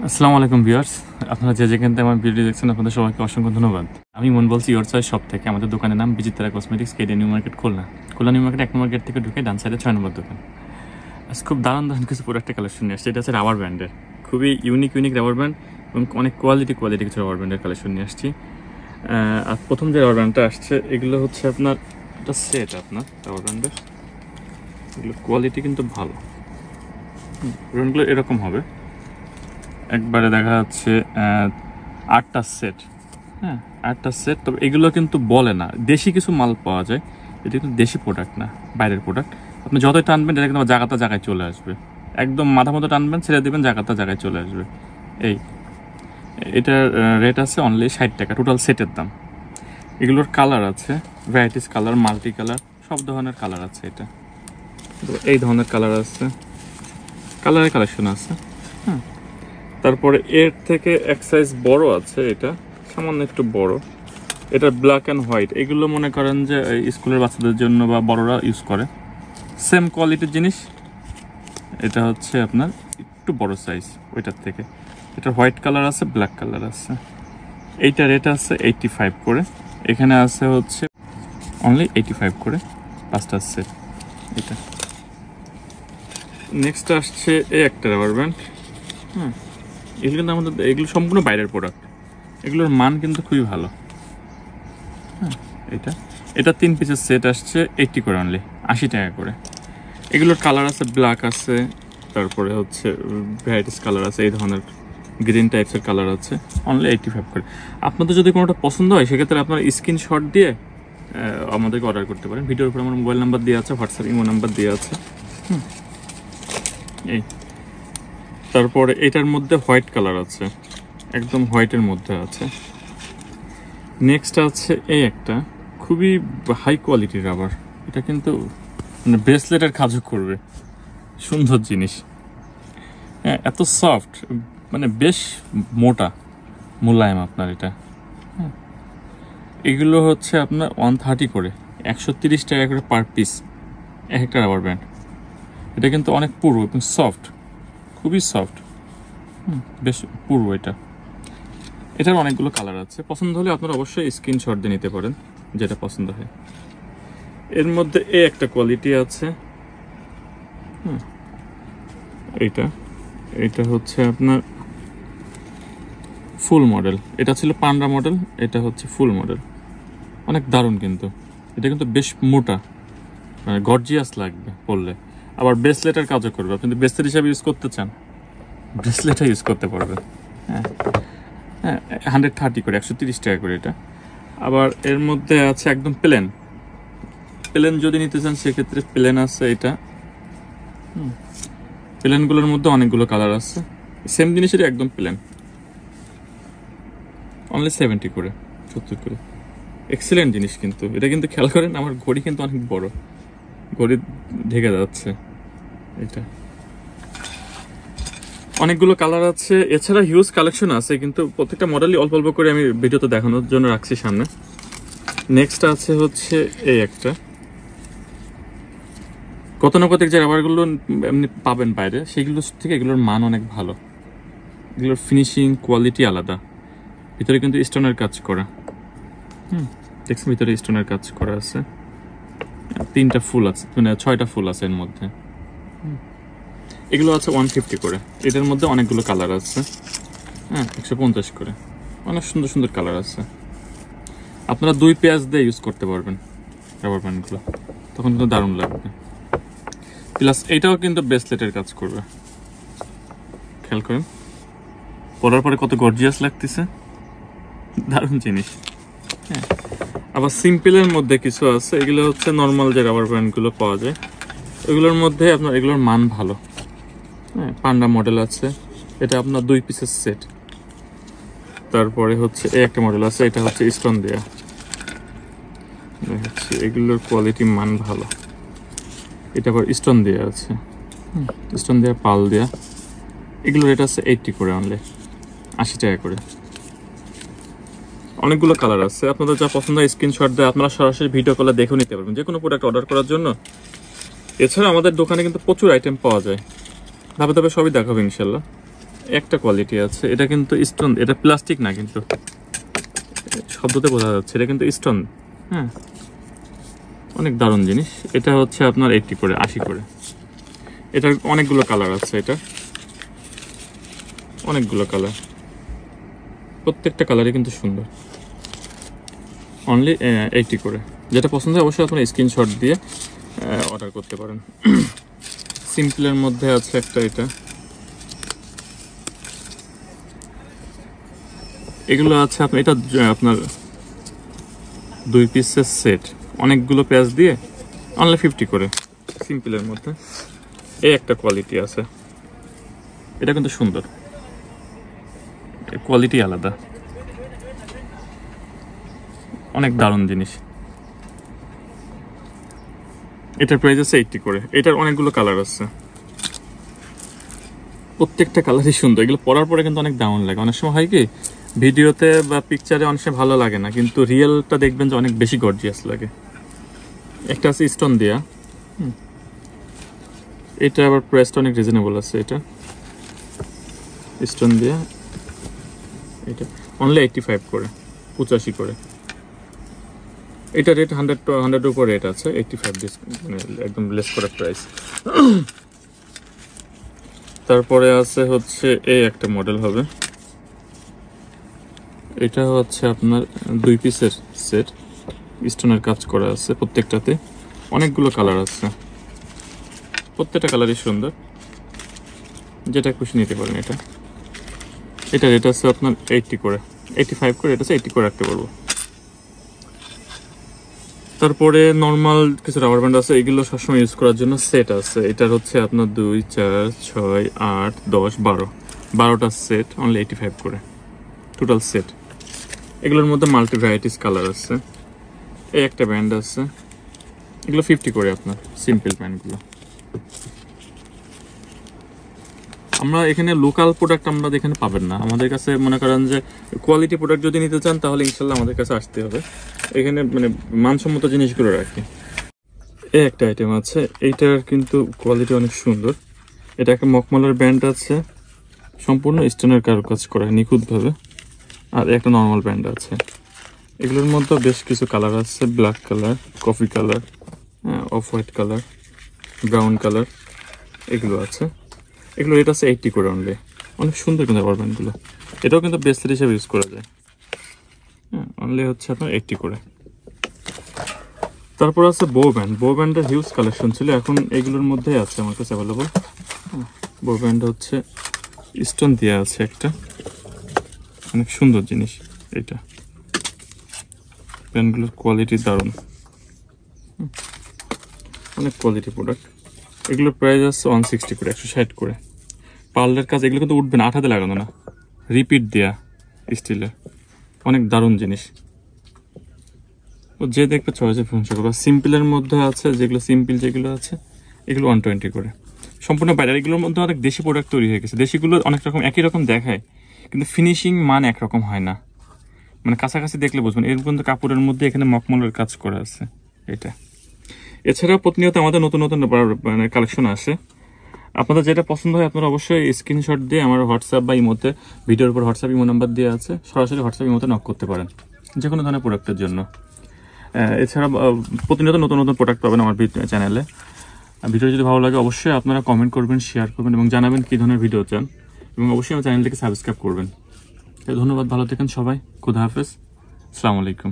আসসালামু আলাইকুম ভিউয়ার্স, আপনারা যে যেখান থেকে আমার ভিডিও দেখছেন আপনাদের সবাইকে অসংখ্য ধন্যবাদ। আমি মন বলছি ইয়োর চয়েস শপ থেকে। আমাদের দোকানের নাম Bichitra cosmetics, KD new market, Khulna. Khulna new market 1 নম্বর গেট থেকে ঢুকে ডান সাইডে 6 নম্বর দোকান। আজ খুব দারুণ কিছু প্রোডাক্টের কালেকশন নিয়ে আসছি। এটা হচ্ছে রাবার ব্যান্ডের, খুবই ইউনিক রাবার ব্যান্ড এবং অনেক কোয়ালিটি কিছু রাবার ব্যান্ডের কালেকশন নিয়ে আসছি। আর প্রথম যে রাবার ব্যান্ডটা আসছে এগুলো হচ্ছে আপনার এটা সেট আপনার রাবার ব্যান্ডের, এগুলো কোয়ালিটি কিন্তু ভালো। ব্যান্ডগুলো এরকম হবে, একবারে দেখা যাচ্ছে 8টা সেট। হ্যাঁ, 8টা সেট। তবে এগুলো কিন্তু বলে না দেশি কিছু মাল পাওয়া যায়, এটা কিন্তু দেশি প্রোডাক্ট না, বাইরের প্রোডাক্ট। আপনি যতই টানবেন এটা কিন্তু জায়গাটা জায়গায় চলে আসবে, একদম মাথা মতো টানবেন, ছেড়ে দেবেন, জায়গাটা জায়গায় চলে আসবে। এটার রেট আছে অনলি 60 টাকা, টোটাল সেটের দাম। এগুলোর কালার আছে ভ্যারাইটিস কালার, মাল্টি কালার, সব ধরনের কালার আছে। এটা এই ধরনের কালার আছে, কালারের কালেকশন আছে। হ্যাঁ, তারপরে এর থেকে এক সাইজ বড় আছে, এটা সামান্য একটু বড়। এটা ব্ল্যাক অ্যান্ড হোয়াইট, এগুলো মনে করেন যে স্কুলের বাচ্চাদের জন্য বা বড়রা ইউজ করে, সেম কোয়ালিটির জিনিস। এটা হচ্ছে আপনার একটু বড় সাইজ ওইটার থেকে। এটা হোয়াইট কালার আছে, ব্ল্যাক কালার আছে। এইটা রেট আছে 85 করে, এখানে আছে হচ্ছে অনলি 85 করে 5টা সেট। এটা নেক্সট আসছে এই একটা রাবার ব্যান্ড। হ্যাঁ, এগুলো কিন্তু আমাদের, এগুলো সম্পূর্ণ বাইরের প্রোডাক্ট, এগুলোর মান কিন্তু খুবই ভালো। হ্যাঁ, এটা 3 পিসের সেট আসছে 80 করে অনলি, 80 টাকা করে। এগুলোর কালার আছে ব্ল্যাক আছে, তারপরে হচ্ছে ভ্যারাইটিস কালার আছে, এই ধরনের গ্রিন টাইপসের কালার আছে, অনলি 85 করে। আপনাদের যদি কোনোটা পছন্দ হয় সেক্ষেত্রে আপনার স্ক্রিনশট দিয়ে আমাদেরকে অর্ডার করতে পারেন। ভিডিওর উপর আমার মোবাইল নাম্বার দেওয়া আছে, হোয়াটসঅ্যাপ ইমো নাম্বার দেওয়া আছে। এই তারপরে এটার মধ্যে হোয়াইট কালার আছে, একদম হোয়াইটের মধ্যে আছে। নেক্সট আছে এই একটা খুবই হাই কোয়ালিটির রাবার, এটা কিন্তু মানে ব্রেসলেটের কাজও করবে, সুন্দর জিনিস। হ্যাঁ, এত সফট, মানে বেশ মোটা মোলায়েম আপনার এটা। হ্যাঁ, এগুলো হচ্ছে আপনার 130 করে, 130 টাকা করে পার পিস এক একটা রাবার ব্যান্ড। এটা কিন্তু অনেক পুরু এবং সফট, খুবই সফট, বেশ পুরু। এটার অনেকগুলো কালার আছে, পছন্দ হলে আপনারা অবশ্যই স্ক্রিনশট দিয়ে নিতে পারেন যেটা পছন্দ হয়। এর মধ্যে এই একটা কোয়ালিটি আছে। এটা হচ্ছে আপনার ফুল মডেল, এটা ছিল পান্ডা মডেল, এটা হচ্ছে ফুল মডেল। অনেক দারুণ কিন্তু, এটা কিন্তু বেশ মোটা, মানে গর্জিয়াস লাগবে পরলে। আবার ব্রেসলেটের কাজও করবে, আপনি যদি ব্রেসলেট হিসাবে ইউজ করতে চান ব্রেসলেটও ইউজ করতে পারবেন। হ্যাঁ হ্যাঁ, 130 করে, 130 টাকা করে এটা। আবার এর মধ্যে আছে একদম প্লেন যদি নিতে চান সেক্ষেত্রে প্লেন আছে। এটা প্লেনগুলোর মধ্যে অনেকগুলো কালার আছে, সেম জিনিসেরই একদম প্লেন, অনলি 70 করে, 70 করে। এক্সেলেন্ট জিনিস কিন্তু এটা। কিন্তু খেয়াল করেন আমার ঘড়ি কিন্তু অনেক বড়, ঘড়ি ঢেকে যাচ্ছে। এটা অনেকগুলো কালার আছে, এছাড়া হিউজ কালেকশন আছে, কিন্তু প্রত্যেকটা মডেলই অল্প অল্প করে আমি ভিডিওতে দেখানোর জন্য রাখছি সামনে। নেক্সট আছে হচ্ছে এই একটা, গতানুগতিক যে রাবারগুলো এমনি পাবেন বাইরে, সেগুলোর থেকে এগুলোর মান অনেক ভালো, এগুলোর ফিনিশিং কোয়ালিটি আলাদা। ভিতরে কিন্তু স্টোনের কাজ করা, দেখছেন ভিতরে স্টোনের কাজ করা আছে। 3টা ফুল আছে, মানে 6টা ফুল আছে এর মধ্যে। এগুলো আছে 150 করে, এটার মধ্যে অনেকগুলো কালার আছে। হ্যাঁ, 150 করে, অনেক সুন্দর সুন্দর কালার আছে। আপনারা 2 পেঁয়াজ দিয়ে ইউজ করতে পারবেন রাবার ব্যান্ডগুলো, তখন কিন্তু দারুণ লাগবে। প্লাস এইটাও কিন্তু ব্রেসলেটের কাজ করবে, খেয়াল করেন পরার পরে কত গর্জিয়াস লাগতেছে, দারুণ জিনিস। হ্যাঁ, আবার সিম্পলের মধ্যে কিছু আছে, এগুলো হচ্ছে নর্মাল যে রাবার ব্যান্ডগুলো পাওয়া যায় ওইগুলোর মধ্যে আপনার এগুলোর মান ভালো। হ্যাঁ, পান্ডা মডেল আছে, এটা আপনার 2 পিসের সেট। তারপরে হচ্ছে এই একটা মডেল আছে, এটা হচ্ছে স্টোন দেয়া, এগুলোর কোয়ালিটি মান ভালো। এটা আবার স্টোন দেওয়া আছে, স্টোন দেওয়া, পাল দেওয়া। এগুলো রেট আছে 80 করে, অনলি 80 টাকা করে। অনেকগুলো কালার আছে, আপনাদের যা পছন্দ হয় স্ক্রিনশট দিয়ে আপনারা সরাসরি ভিডিও কলে দেখে নিতে পারবেন যে কোনো প্রোডাক্ট অর্ডার করার জন্য। এছাড়া আমাদের দোকানে কিন্তু প্রচুর আইটেম পাওয়া যায়, ধাপে ধাপে সবই দেখাবো ইনশাল্লাহ। একটা কোয়ালিটি আছে, এটা কিন্তু স্টোন, এটা প্লাস্টিক না, কিন্তু শব্দতে বোঝা যাচ্ছে এটা কিন্তু স্টোন। হ্যাঁ, অনেক দারুণ জিনিস। এটা হচ্ছে আপনার 80 করে, 80 করে। এটার অনেকগুলো কালার আছে, এটা অনেকগুলো কালার, প্রত্যেকটা কালারই কিন্তু সুন্দর। অনলি 80 করে। যেটা পছন্দ হয় অবশ্যই আপনারা স্ক্রিনশট দিয়ে অর্ডার করতে পারেন। সিম্পলের মধ্যে আছে একটা, এটা এগুলো আছে আপনার, এটা আপনার 2 পিসের সেট, অনেকগুলো প্যাচ দিয়ে অনলি 50 করে। সিম্পলের মধ্যে এই একটা কোয়ালিটি আছে, এটা কিন্তু সুন্দর, কোয়ালিটি আলাদা, অনেক দারুণ জিনিস। এটার প্রাইস আছে 80 করে। এটার অনেকগুলো কালার আছে, প্রত্যেকটা কালারই সুন্দর। এগুলো পরার পরে কিন্তু অনেক দারুণ লাগে। অনেক সময় হয় কি ভিডিওতে বা পিকচারে অনেক সময় ভালো লাগে না, কিন্তু রিয়েলটা দেখবেন যে অনেক বেশি গর্জিয়াস লাগে। একটা আছে স্টোন দেয়া, এটা আবার প্রাইসটা অনেক রিজনেবল আছে। এটা স্টোন দেয়া, এটা অনলি 85 করে, 85 করে। এটা রেট 100 উপর রেট আছে, 85 মানে একদম লেস করে প্রাইস। তারপরে আছে হচ্ছে এই একটা মডেল হবে, এটা হচ্ছে আপনার 2 পিসের সেট, স্টোনের কাজ করা আছে প্রত্যেকটাতে, অনেকগুলো কালার আছে, প্রত্যেকটা কালারই সুন্দর, যেটা খুশি নিতে পারেন। এটা রেট আছে আপনার 80 করে, 85 করে, এটা আছে 80 করে রাখতে পারবো। তারপরে নর্মাল কিছু রাবার ব্যান্ড আছে, এগুলো সবসময় ইউজ করার জন্য সেট আছে। এটার হচ্ছে আপনার 2, 4, 6, 8, 10, 12টা সেট, অনলি 85 করে টোটাল সেট। এগুলোর মধ্যে মাল্টি ভ্যারাইটিস কালার আছে। এই একটা ব্যান্ড আছে, এগুলো 50 করে আপনার সিম্পল ব্যান্ডগুলো। আমরা এখানে লোকাল প্রোডাক্ট আমরা এখানে পাবেন না। আমাদের কাছে মনে করেন যে কোয়ালিটি প্রোডাক্ট যদি নিতে চান তাহলে ইনশাল্লাহ আমাদের কাছে আসতে হবে। এখানে মানে মানসম্মত জিনিসগুলো রাখি। এই একটা আইটেম আছে, এইটার কিন্তু কোয়ালিটি অনেক সুন্দর। এটা একটা মকমলের ব্যান্ড আছে, সম্পূর্ণ স্টোনের কারুকাজ করা নিখুঁতভাবে। আর একটা নর্মাল ব্যান্ড আছে। এগুলোর মধ্যে বেশ কিছু কালার আছে, black colour, coffee colour, off white colour, brown colour, এগুলো আছে। এগুলো রেট আছে 80 করে অনলি। অনেক সুন্দর কিন্তু রাবার ব্যান্ডগুলো, এটাও কিন্তু ব্রেসলেট হিসেবে ইউজ করা যায়। হ্যাঁ, অনলি হচ্ছে আপনার 80 করে। তারপর আছে বো ব্যান্ডের হিউজ কালেকশন ছিল, এখন এগুলোর মধ্যে আছে আমার কাছে অ্যাভেলেবল। বো ব্যান্ড হচ্ছে স্টোন দেওয়া আছে একটা, অনেক সুন্দর জিনিস। এটা ব্যান্ডগুলোর কোয়ালিটি দারুণ, অনেক কোয়ালিটি প্রোডাক্ট। এগুলোর প্রাইস আছে 160 করে, 160 করে। পার্লের কাজ, এগুলো কিন্তু উঠবে না, আঠাতে লাগানো না, রিপিট দেয়া স্টিলের, অনেক দারুণ জিনিস। ও যে দেখবে চয়েসে ফোনসা করবে। সিম্পলের মধ্যে আছে, যেগুলো সিম্পল যেগুলো আছে এগুলো 120 করে সম্পূর্ণ বাইরে। এগুলোর মধ্যে অনেক দেশি প্রোডাক্ট তৈরি হয়ে গেছে। দেশিগুলো অনেক রকম একই রকম দেখায়, কিন্তু ফিনিশিং মান একরকম হয় না, মানে কাছাকাছি দেখলে বুঝবেন। এর কিন্তু কাপড়ের মধ্যে এখানে মকমলের কাজ করা আছে এটা। এছাড়াও প্রতিনিয়ত আমাদের নতুন নতুন মানে কালেকশন আসে। আপনাদের যেটা পছন্দ হয় আপনারা অবশ্যই স্ক্রিনশট দিয়ে আমার হোয়াটসঅ্যাপ বা ইমোতে, ভিডিওর উপর হোয়াটসঅ্যাপ ইমো নাম্বার দেওয়া আছে, সরাসরি হোয়াটসঅ্যাপ ইমোতে নক করতে পারেন যে কোনো ধরনের প্রোডাক্টের জন্য। এছাড়া প্রতিনিয়ত নতুন নতুন প্রোডাক্ট পাবেন আমার চ্যানেলে। ভিডিও যদি ভালো লাগে অবশ্যই আপনারা কমেন্ট করবেন, শেয়ার করবেন এবং জানাবেন কী ধরনের ভিডিও চান, এবং অবশ্যই আমার চ্যানেলটিকে সাবস্ক্রাইব করবেন। ধন্যবাদ, ভালো থাকেন সবাই, খুদা হাফেজ, আসসালামু আলাইকুম।